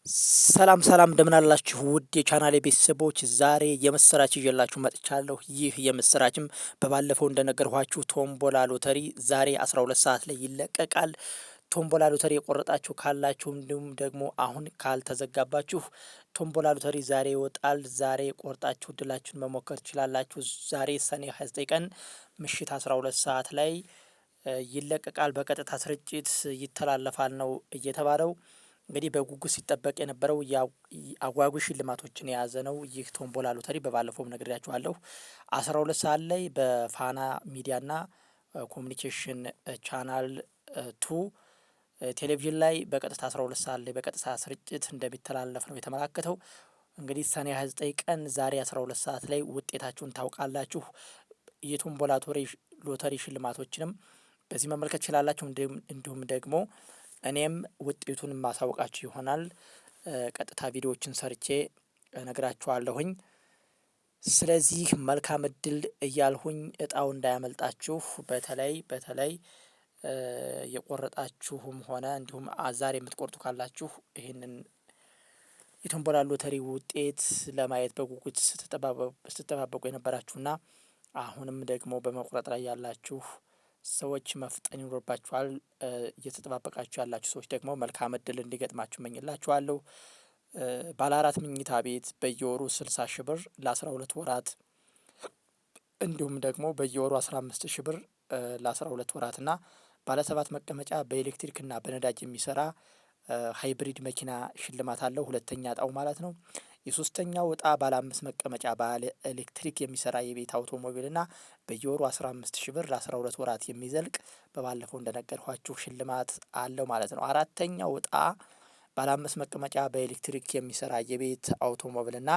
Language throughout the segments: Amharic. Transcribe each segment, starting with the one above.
ሰላም እንደምን አላችሁ ውድ የቻናሌ ቤተሰቦች፣ ዛሬ የምስራች ይዤላችሁ መጥቻለሁ። ይህ የምስራችም በባለፈው እንደነገርኳችሁ ቶምቦላ ሎተሪ ዛሬ 12 ሰዓት ላይ ይለቀቃል። ቶምቦላ ሎተሪ የቆረጣችሁ ካላችሁ እንዲሁም ደግሞ አሁን ካልተዘጋባችሁ ቶምቦላ ሎተሪ ዛሬ ይወጣል። ዛሬ ቆርጣችሁ እድላችሁን መሞከር ትችላላችሁ። ዛሬ ሰኔ 29 ቀን ምሽት 12 ሰዓት ላይ ይለቀቃል። በቀጥታ ስርጭት ይተላለፋል ነው እየተባለው። እንግዲህ በጉጉት ሲጠበቅ የነበረው አጓጉ ሽልማቶችን የያዘ ነው። ይህ ቶምቦላ ሎተሪ በባለፈውም ነግሬያችኋለሁ። 12 ሰዓት ላይ በፋና ሚዲያና ኮሚኒኬሽን ቻናል ቱ ቴሌቪዥን ላይ በቀጥታ 12 ሰዓት ላይ በቀጥታ ስርጭት እንደሚተላለፍ ነው የተመላከተው። እንግዲህ ሰኔ 29 ቀን ዛሬ 12 ሰዓት ላይ ውጤታችሁን ታውቃላችሁ። የቶምቦላ ሎተሪ ሽልማቶችንም በዚህ መመልከት ትችላላችሁ። እንዲሁም ደግሞ እኔም ውጤቱን ማሳወቃችሁ ይሆናል። ቀጥታ ቪዲዮዎችን ሰርቼ እነግራችኋለሁኝ። ስለዚህ መልካም እድል እያልሁኝ እጣው እንዳያመልጣችሁ። በተለይ የቆረጣችሁም ሆነ እንዲሁም ዛሬ የምትቆርጡ ካላችሁ ይህንን የቶምቦላ ሎተሪ ውጤት ለማየት በጉጉት ስትጠባበቁ የነበራችሁና አሁንም ደግሞ በመቁረጥ ላይ ያላችሁ ሰዎች መፍጠን ይኖርባችኋል። እየተጠባበቃችሁ ያላችሁ ሰዎች ደግሞ መልካም እድል እንዲገጥማችሁ እመኝላችኋለሁ። ባለ 4 መኝታ ቤት በየወሩ 60 ሺህ ብር ለ12 ወራት እንዲሁም ደግሞ በየወሩ 15 ሺህ ብር ለ12 ወራት እና ባለ 7 መቀመጫ በኤሌክትሪክና በነዳጅ የሚሰራ ሃይብሪድ መኪና ሽልማት አለው። ሁለተኛ እጣው ማለት ነው። የሶስተኛው እጣ ባለ 5 መቀመጫ ባለ ኤሌክትሪክ የሚሰራ የቤት አውቶሞቢል እና በየወሩ 15 ሺህ ብር ለ12 ወራት የሚዘልቅ በባለፈው እንደነገርኳችሁ ሽልማት አለው ማለት ነው። አራተኛው እጣ ባለ 5 መቀመጫ በኤሌክትሪክ የሚሰራ የቤት አውቶሞቢል እና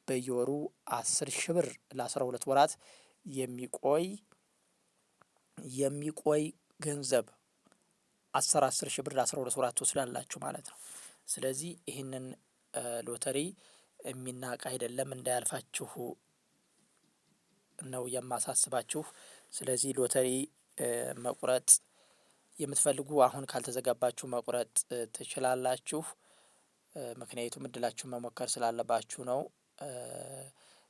በየወሩ 10 ሺህ ብር ለ12 ወራት የሚቆይ ገንዘብ 10 ሺህ ብር ለ12 ወራት ትወስዳላችሁ ማለት ነው። ስለዚህ ይህንን ሎተሪ የሚናቅ አይደለም፣ እንዳያልፋችሁ ነው የማሳስባችሁ። ስለዚህ ሎተሪ መቁረጥ የምትፈልጉ አሁን ካልተዘጋባችሁ መቁረጥ ትችላላችሁ። ምክንያቱም እድላችሁን መሞከር ስላለባችሁ ነው።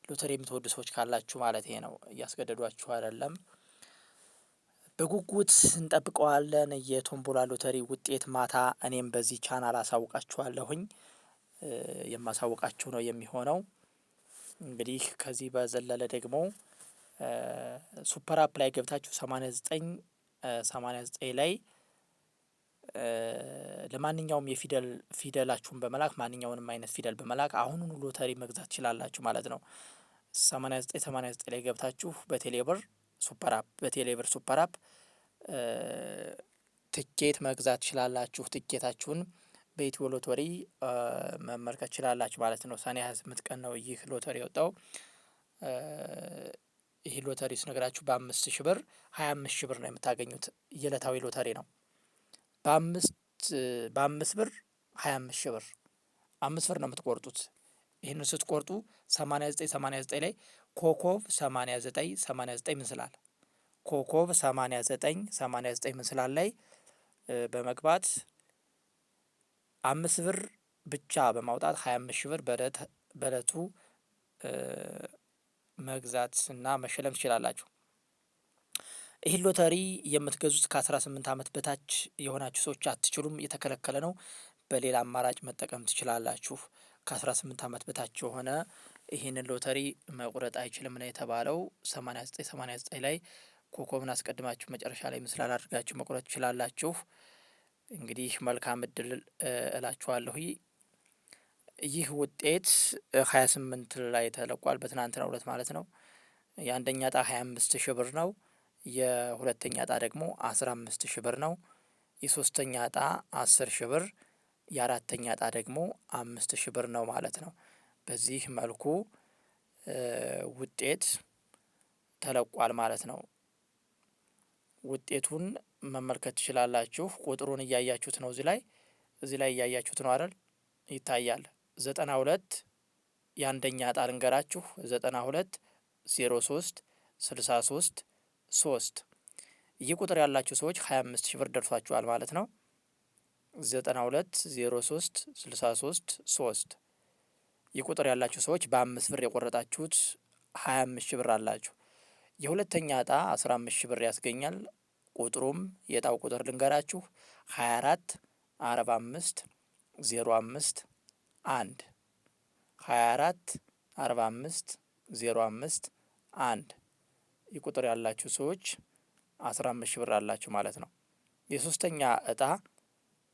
ሎተሪ የምትወዱ ሰዎች ካላችሁ ማለት ይሄ ነው፣ እያስገደዷችሁ አይደለም። በጉጉት እንጠብቀዋለን የቶምቦላ ሎተሪ ውጤት ማታ እኔም በዚህ ቻናል አሳውቃችኋለሁኝ። የማሳውቃችሁ ነው የሚሆነው። እንግዲህ ከዚህ በዘለለ ደግሞ ሱፐር አፕ ላይ ገብታችሁ 89 ላይ ለማንኛውም ፊደላችሁን በመላክ ማንኛውንም አይነት ፊደል በመላክ አሁኑኑ ሎተሪ መግዛት ትችላላችሁ ማለት ነው። 89 ላይ ገብታችሁ በቴሌብር ሱፐር አፕ ትኬት መግዛት ትችላላችሁ። ትኬታችሁን በኢትዮ ሎተሪ መመልከት ትችላላችሁ ማለት ነው። ሰኔ 28 ቀን ነው ይህ ሎተሪ የወጣው። ይህ ሎተሪ ስነግራችሁ በ5 ሺህ ብር 25 ሺህ ብር ነው የምታገኙት። የዕለታዊ ሎተሪ ነው። በ5 ብር 25 ሺህ ብር 5 ብር ነው የምትቆርጡት። ይህንን ስትቆርጡ 89 ላይ ኮኮብ 89 ምስላል ኮኮብ 89 ምስላል ላይ በመግባት 5 ብር ብቻ በማውጣት 25 ሺህ ብር በእለቱ መግዛት እና መሸለም ትችላላችሁ። ይህን ሎተሪ የምትገዙት ከ18 ዓመት በታች የሆናችሁ ሰዎች አትችሉም፣ የተከለከለ ነው። በሌላ አማራጭ መጠቀም ትችላላችሁ። ከ18 ዓመት በታች የሆነ ይህንን ሎተሪ መቁረጥ አይችልም ነው የተባለው። 89 ላይ ኮኮብን አስቀድማችሁ መጨረሻ ላይ ምስላል አድርጋችሁ መቁረጥ ትችላላችሁ። እንግዲህ መልካም እድል እላችኋለሁ። ይህ ውጤት 28 ላይ ተለቋል፣ በትናንትናው ዕለት ማለት ነው። የአንደኛ እጣ 25 ሺህ ብር ነው። የሁለተኛ እጣ ደግሞ 15 ሺህ ብር ነው። የሶስተኛ እጣ 10 ሺህ ብር፣ የአራተኛ እጣ ደግሞ 5 ሺህ ብር ነው ማለት ነው። በዚህ መልኩ ውጤት ተለቋል ማለት ነው። ውጤቱን መመልከት ትችላላችሁ። ቁጥሩን እያያችሁት ነው። እዚህ ላይ እያያችሁት ነው አይደል? ይታያል። 92 የአንደኛ እጣ ልንገራችሁ 92 03 63 3 ይህ ቁጥር ያላችሁ ሰዎች 25 ሺህ ብር ደርሷችኋል ማለት ነው። 920363 ይህ ቁጥር ያላችሁ ሰዎች በ5 ብር የቆረጣችሁት 25 ሺህ ብር አላችሁ። የሁለተኛ እጣ 15 ሺህ ብር ያስገኛል። ቁጥሩም የእጣው ቁጥር ልንገራችሁ 24 45 05 1 24 45 05 1 ይህ ቁጥር ያላችሁ ሰዎች 15 ሺህ ብር አላችሁ ማለት ነው። የሶስተኛ እጣ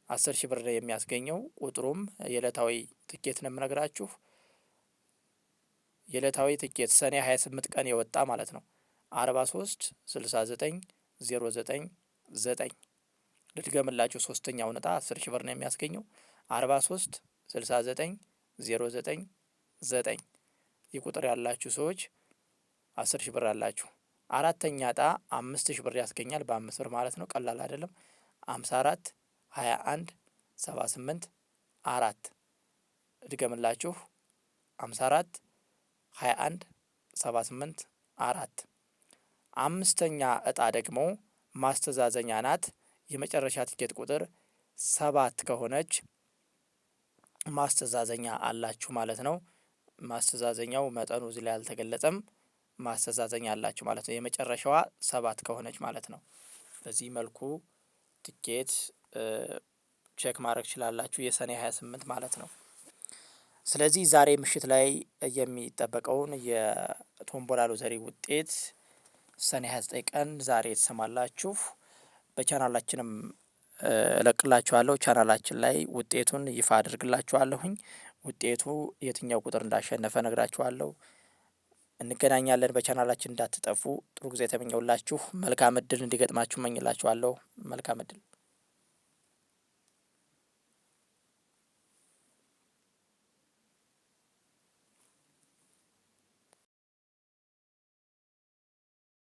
10 ሺህ ብር የሚያስገኘው ቁጥሩም የዕለታዊ ትኬት ነው የምነግራችሁ። የዕለታዊ ትኬት ሰኔ 28 ቀን የወጣ ማለት ነው 43 69 09 9 ልድገምላችሁ። ሶስተኛውን እጣ 10 ሺህ ብር ነው የሚያስገኘው 43 69 09 9 ይህ ቁጥር ያላችሁ ሰዎች 10 ሺህ ብር አላችሁ። አራተኛ እጣ 5 ሺህ ብር ያስገኛል። በ5 ብር ማለት ነው፣ ቀላል አይደለም። 54 21 78 4 እድገምላችሁ 54 21 78 4 አምስተኛ እጣ ደግሞ ማስተዛዘኛ ናት። የመጨረሻ ትኬት ቁጥር 7 ከሆነች ማስተዛዘኛ አላችሁ ማለት ነው። ማስተዛዘኛው መጠኑ እዚህ ላይ አልተገለጸም። ማስተዛዘኛ አላችሁ ማለት ነው። የመጨረሻዋ 7 ከሆነች ማለት ነው። በዚህ መልኩ ትኬት ቼክ ማድረግ ችላላችሁ፣ የሰኔ 28 ማለት ነው። ስለዚህ ዛሬ ምሽት ላይ የሚጠበቀውን የቶምቦላ ሎተሪ ውጤት ሰኔ 29 ቀን ዛሬ ትሰማላችሁ። በቻናላችንም እለቅላችኋለሁ። ቻናላችን ላይ ውጤቱን ይፋ አድርግላችኋለሁኝ። ውጤቱ የትኛው ቁጥር እንዳሸነፈ ነግራችኋለሁ። እንገናኛለን። በቻናላችን እንዳትጠፉ። ጥሩ ጊዜ ተመኘውላችሁ። መልካም እድል እንዲገጥማችሁ መኝላችኋለሁ። መልካም እድል